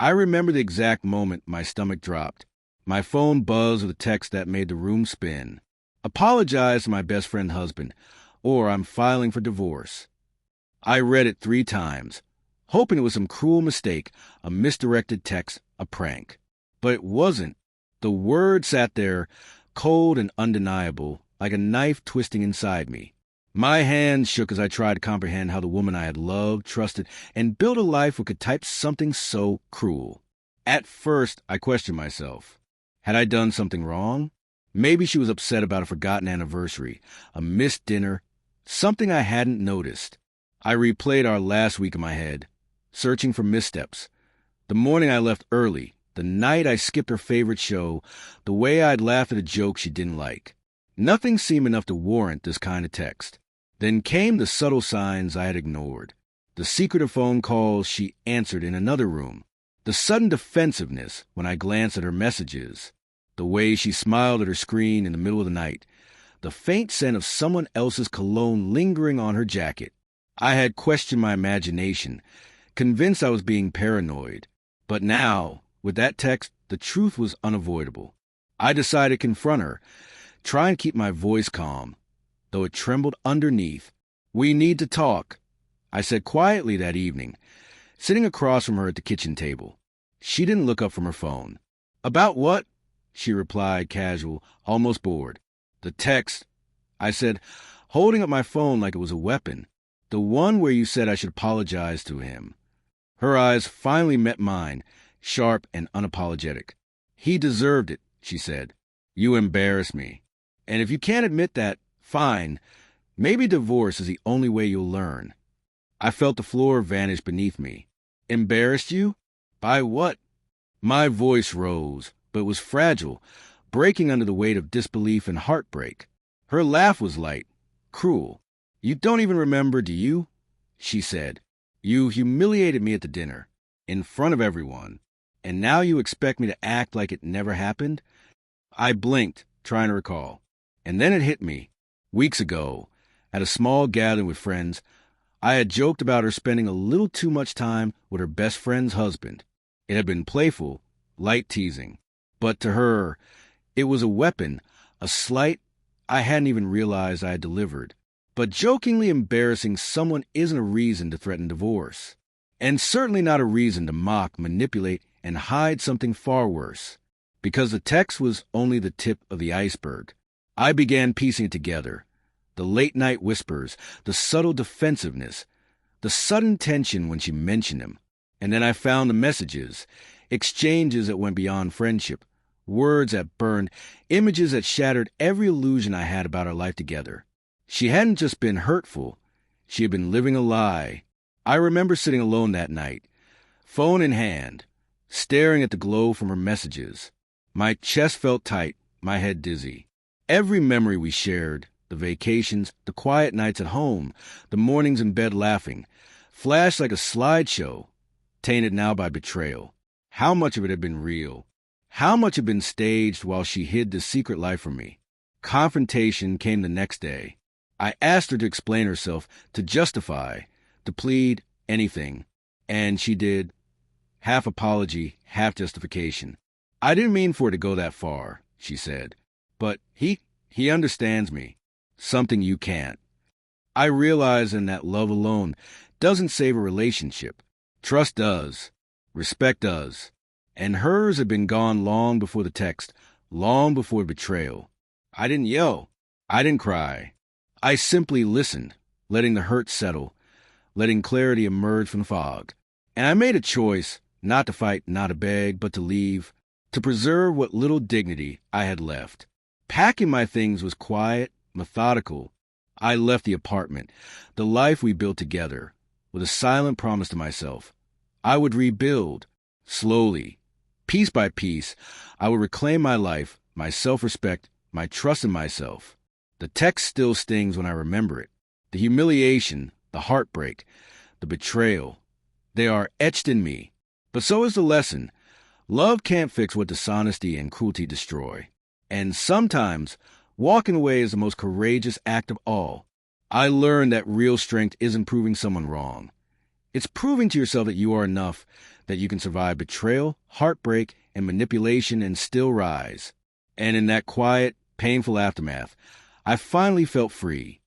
I remember the exact moment my stomach dropped. My phone buzzed with a text that made the room spin. Apologize to my best friend's husband, or I'm filing for divorce. I read it 3 times, hoping it was some cruel mistake, a misdirected text, a prank. But it wasn't. The word sat there, cold and undeniable, like a knife twisting inside me. My hands shook as I tried to comprehend how the woman I had loved, trusted, and built a life with could type something so cruel. At first, I questioned myself. Had I done something wrong? Maybe she was upset about a forgotten anniversary, a missed dinner, something I hadn't noticed. I replayed our last week in my head, searching for missteps. The morning I left early, the night I skipped her favorite show, the way I'd laughed at a joke she didn't like. Nothing seemed enough to warrant this kind of text. Then came the subtle signs I had ignored. The secretive phone calls she answered in another room. The sudden defensiveness when I glanced at her messages. The way she smiled at her screen in the middle of the night. The faint scent of someone else's cologne lingering on her jacket. I had questioned my imagination, convinced I was being paranoid. But now, with that text, the truth was unavoidable. I decided to confront her, try and keep my voice calm, though it trembled underneath. "We need to talk," I said quietly that evening, sitting across from her at the kitchen table. She didn't look up from her phone. "About what?" she replied, casual, almost bored. "The text," I said, holding up my phone like it was a weapon. "The one where you said I should apologize to him." Her eyes finally met mine, sharp and unapologetic. "He deserved it," she said. "You embarrass me. And if you can't admit that, fine. Maybe divorce is the only way you'll learn." I felt the floor vanish beneath me. "Embarrassed you? By what?" My voice rose, but it was fragile, breaking under the weight of disbelief and heartbreak. Her laugh was light, cruel. "You don't even remember, do you?" she said. "You humiliated me at the dinner, in front of everyone, and now you expect me to act like it never happened?" I blinked, trying to recall. And then it hit me. Weeks ago, at a small gathering with friends, I had joked about her spending a little too much time with her best friend's husband. It had been playful, light teasing. But to her, it was a weapon, a slight I hadn't even realized I had delivered. But jokingly embarrassing someone isn't a reason to threaten divorce. And certainly not a reason to mock, manipulate, and hide something far worse. Because the text was only the tip of the iceberg. I began piecing it together. The late-night whispers, the subtle defensiveness, the sudden tension when she mentioned him. And then I found the messages, exchanges that went beyond friendship, words that burned, images that shattered every illusion I had about our life together. She hadn't just been hurtful, she had been living a lie. I remember sitting alone that night, phone in hand, staring at the glow from her messages. My chest felt tight, my head dizzy. Every memory we shared, the vacations, the quiet nights at home, the mornings in bed laughing, flashed like a slideshow, tainted now by betrayal. How much of it had been real? How much had been staged while she hid this secret life from me? Confrontation came the next day. I asked her to explain herself, to justify, to plead, anything. And she did. Half apology, half justification. "I didn't mean for it to go that far," she said. "But he understands me. Something you can't." I realized then that love alone doesn't save a relationship. Trust does. Respect does. And hers had been gone long before the text, long before betrayal. I didn't yell. I didn't cry. I simply listened, letting the hurt settle, letting clarity emerge from the fog. And I made a choice, not to fight, not to beg, but to leave, to preserve what little dignity I had left. Packing my things was quiet, methodical. I left the apartment, the life we built together, with a silent promise to myself. I would rebuild, slowly, piece by piece. I would reclaim my life, my self-respect, my trust in myself. The text still stings when I remember it. The humiliation, the heartbreak, the betrayal, they are etched in me. But so is the lesson. Love can't fix what dishonesty and cruelty destroy. And sometimes, walking away is the most courageous act of all. I learned that real strength isn't proving someone wrong. It's proving to yourself that you are enough, that you can survive betrayal, heartbreak, and manipulation and still rise. And in that quiet, painful aftermath, I finally felt free.